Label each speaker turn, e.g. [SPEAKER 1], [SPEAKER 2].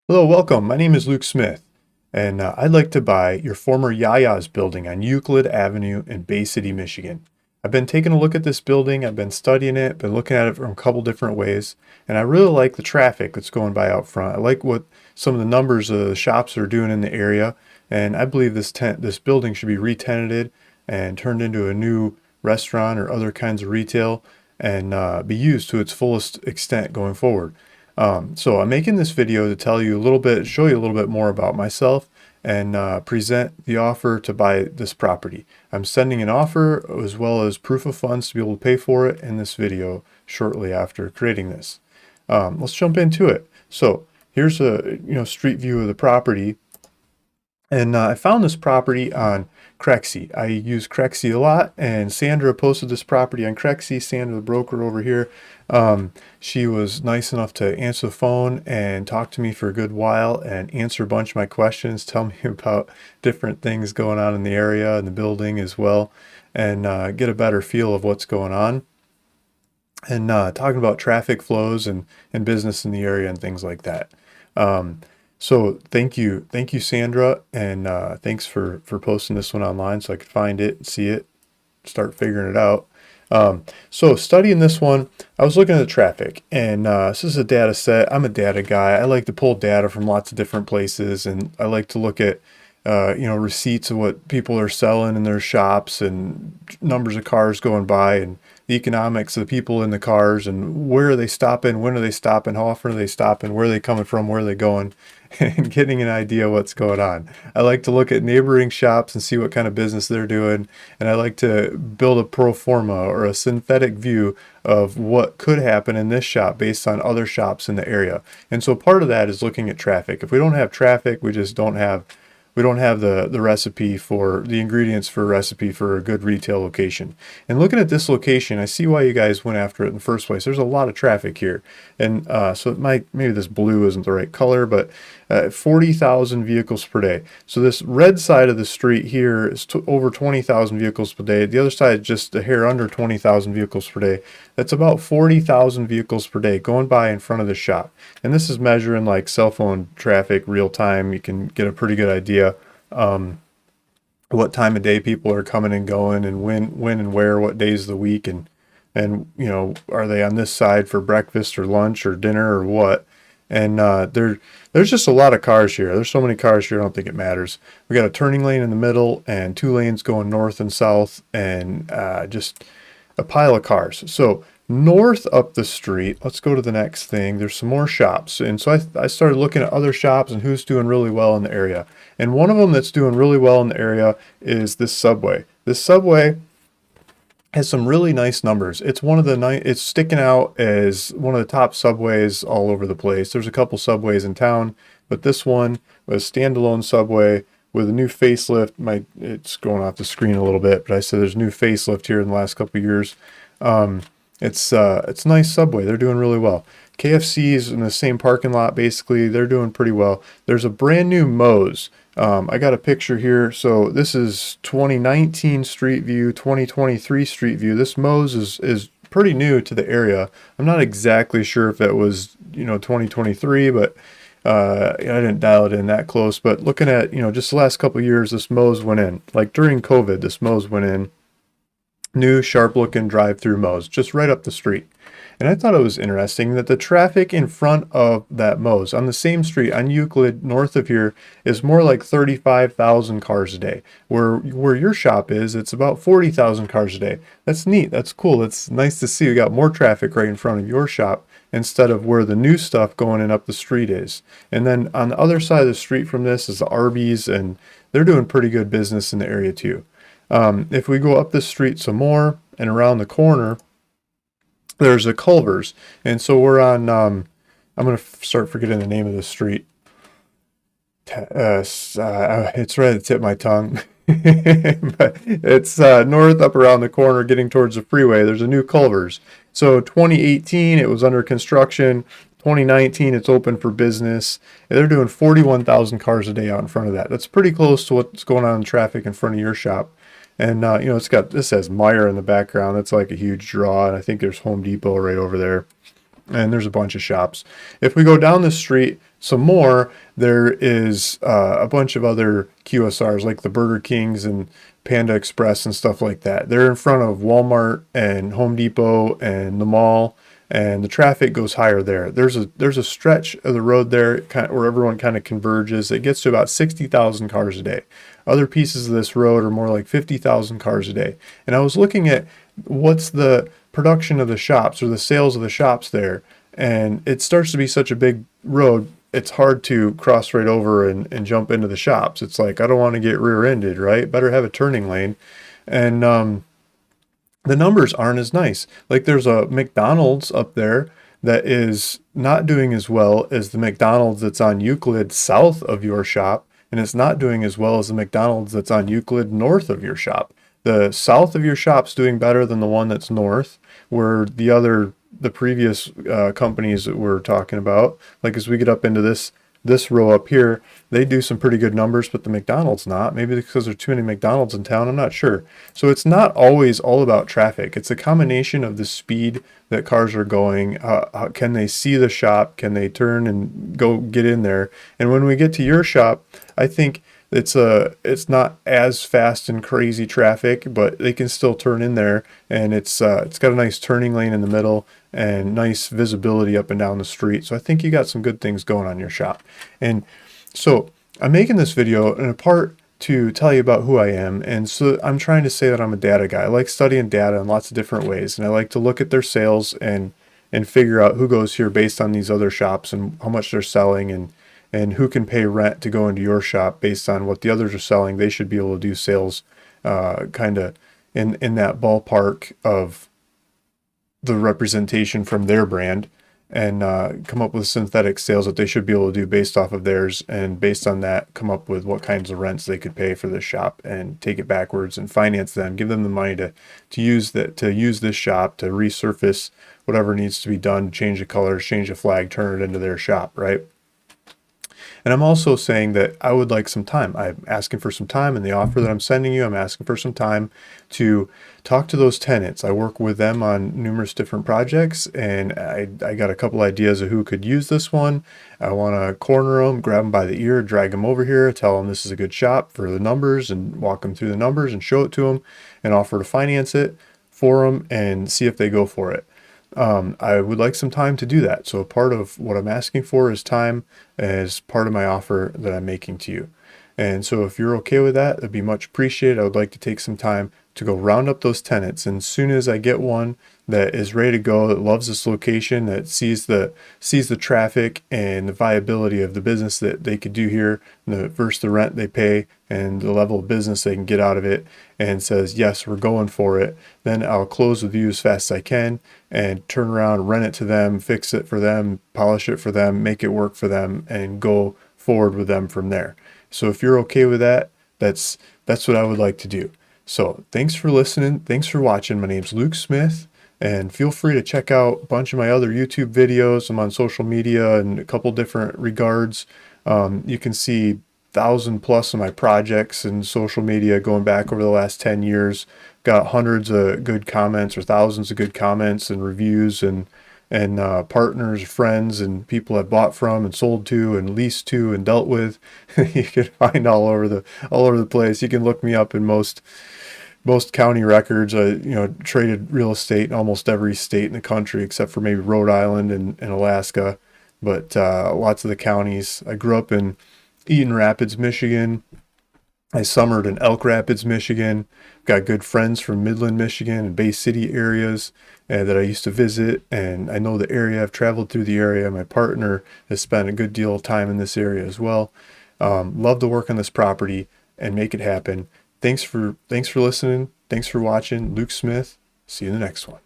[SPEAKER 1] Hello, welcome. My name is Luke Smith, and I'd like to buy your former Yaya's building on Euclid Avenue in Bay City, Michigan. I've been taking a look at this building, I've been studying it, been looking at it from a couple different ways, and I really like the traffic that's going by out front. I like what some of the numbers of the shops are doing in the area, and I believe this building should be re-tenanted and turned into a new restaurant or other kinds of retail and be used to its fullest extent going forward. So I'm making this video to tell you a little bit, show you a little bit more about myself and present the offer to buy this property. I'm sending an offer as well as proof of funds to be able to pay for it in this video shortly after creating this. Let's jump into it. So here's a street view of the property. And I found this property on Crexy. I use Crexy a lot, and Sandra posted this property on Crexy. Sandra, the broker over here, she was nice enough to answer the phone and talk to me for a good while and answer a bunch of my questions, tell me about different things going on in the area and the building as well, and get a better feel of what's going on. And talking about traffic flows and business in the area and things like that. So thank you, Sandra, and thanks for posting this one online so I could find it, see it, start figuring it out. So studying this one, I was looking at the traffic, and this is a data set. I'm a data guy. I like to pull data from lots of different places, and I like to look at receipts of what people are selling in their shops and numbers of cars going by and the economics of the people in the cars and where are they stopping, when are they stopping, how often are they stopping, where are they coming from, where are they going, and getting an idea what's going on. I like to look at neighboring shops and see what kind of business they're doing, and I like to build a pro forma or a synthetic view of what could happen in this shop based on other shops in the area. And so part of that is looking at traffic. If we don't have traffic, we don't have the recipe for the ingredients for a recipe for a good retail location. And looking at this location, I see why you guys went after it in the first place. There's a lot of traffic here. And so it might, maybe this blue isn't the right color, but 40,000 vehicles per day. So this red side of the street here is over 20,000 vehicles per day. The other side is just a hair under 20,000 vehicles per day. That's about 40,000 vehicles per day going by in front of the shop. And this is measuring like cell phone traffic real time. You can get a pretty good idea what time of day people are coming and going and when and where, what days of the week, and are they on this side for breakfast or lunch or dinner or what. And there's just a lot of cars here. There's so many cars here, I don't think it matters. We got a turning lane in the middle and two lanes going north and south, and just a pile of cars. So north up the street, let's go to the next thing. There's some more shops. And so I started looking at other shops and who's doing really well in the area. And one of them that's doing really well in the area is this Subway. This Subway has some really nice numbers. It's one of the it's sticking out as one of the top Subways all over the place. There's a couple Subways in town, but this one was a standalone Subway with a new facelift. It's going off the screen a little bit, but I said there's a new facelift here in the last couple of years. It's a nice Subway. They're doing really well. KFC's in the same parking lot, basically. They're doing pretty well. There's a brand new Moe's. I got a picture here. So this is 2019 Street View, 2023 Street View. This Moe's is pretty new to the area. I'm not exactly sure if that was 2023, but I didn't dial it in that close. But looking at just the last couple of years, this Moe's went in. Like during COVID, this Moe's went in. New sharp looking drive-through Moe's just right up the street. And I thought it was interesting that the traffic in front of that Moe's on the same street on Euclid north of here is more like 35,000 cars a day. Where your shop is, it's about 40,000 cars a day. That's neat. That's cool. It's nice to see we got more traffic right in front of your shop instead of where the new stuff going in up the street is. And then on the other side of the street from this is the Arby's, and they're doing pretty good business in the area too. If we go up the street some more and around the corner, there's a Culver's. And so we're on, I'm going to start forgetting the name of the street. It's right at the tip of my tongue. But it's north up around the corner getting towards the freeway. There's a new Culver's. So 2018, it was under construction. 2019, it's open for business. They're doing 41,000 cars a day out in front of that. That's pretty close to what's going on in traffic in front of your shop. And this has Meyer in the background. That's like a huge draw. And I think there's Home Depot right over there. And there's a bunch of shops. If we go down the street, some more, there is a bunch of other QSRs like the Burger Kings and Panda Express and stuff like that. They're in front of Walmart and Home Depot and the mall, and the traffic goes higher there. There's a stretch of the road there where everyone kind of converges. It gets to about 60,000 cars a day. Other pieces of this road are more like 50,000 cars a day. And I was looking at what's the production of the shops or the sales of the shops there, and it starts to be such a big road, it's hard to cross right over and jump into the shops. It's like, I don't want to get rear-ended, right? Better have a turning lane. And the numbers aren't as nice. Like there's a McDonald's up there that is not doing as well as the McDonald's that's on Euclid south of your shop, and it's not doing as well as the McDonald's that's on Euclid north of your shop. The south of your shop's doing better than the one that's north, where the previous companies that we're talking about, like as we get up into this row up here, they do some pretty good numbers, but the McDonald's not. Maybe because there's too many McDonald's in town, I'm not sure. So it's not always all about traffic. It's a combination of the speed that cars are going. How can they see the shop? Can they turn and go get in there? And when we get to your shop, I think it's not as fast and crazy traffic, but they can still turn in there, and it's got a nice turning lane in the middle and nice visibility up and down the street. So I think you got some good things going on your shop. And so I'm making this video in a part to tell you about who I am. And so I'm trying to say that I'm a data guy. I like studying data in lots of different ways, and I like to look at their sales and figure out who goes here based on these other shops and how much they're selling, and who can pay rent to go into your shop based on what the others are selling. They should be able to do sales kind of in that ballpark of the representation from their brand, and come up with synthetic sales that they should be able to do based off of theirs, and based on that come up with what kinds of rents they could pay for this shop and take it backwards and finance them, give them the money to use this shop to resurface whatever needs to be done, change the colors, change the flag, turn it into their shop, right? And I'm also saying that I would like some time. I'm asking for some time in the offer that I'm sending you. I'm asking for some time to talk to those tenants. I work with them on numerous different projects, and I got a couple ideas of who could use this one. I want to corner them, grab them by the ear, drag them over here, tell them this is a good shop for the numbers, and walk them through the numbers and show it to them, and offer to finance it for them and see if they go for it. I would like some time to do that. So part of what I'm asking for is time as part of my offer that I'm making to you. And so if you're okay with that, it'd be much appreciated. I would like to take some time to go round up those tenants. And as soon as I get one that is ready to go, that loves this location, that sees the traffic and the viability of the business that they could do here, versus the rent they pay and the level of business they can get out of it, and says, yes, we're going for it, then I'll close with you as fast as I can and turn around, rent it to them, fix it for them, polish it for them, make it work for them, and go forward with them from there. So if you're okay with that, that's what I would like to do. So thanks for listening. Thanks for watching. My name's Luke Smith, and feel free to check out a bunch of my other YouTube videos. I'm on social media in a couple different regards. You can see 1,000+ of my projects in social media going back over the last 10 years. Got hundreds of good comments or thousands of good comments and reviews, and partners, friends, and people I've bought from and sold to and leased to and dealt with. You can find all over the place. You can look me up in most county records. I traded real estate in almost every state in the country except for maybe Rhode Island and Alaska, but lots of the counties. I grew up in Eaton Rapids, Michigan. I summered in Elk Rapids, Michigan. Got good friends from Midland, Michigan and Bay City areas that I used to visit, and I know the area. I've traveled through the area. My partner has spent a good deal of time in this area as well. Love to work on this property and make it happen. Thanks for listening. Thanks for watching. Luke Smith. See you in the next one.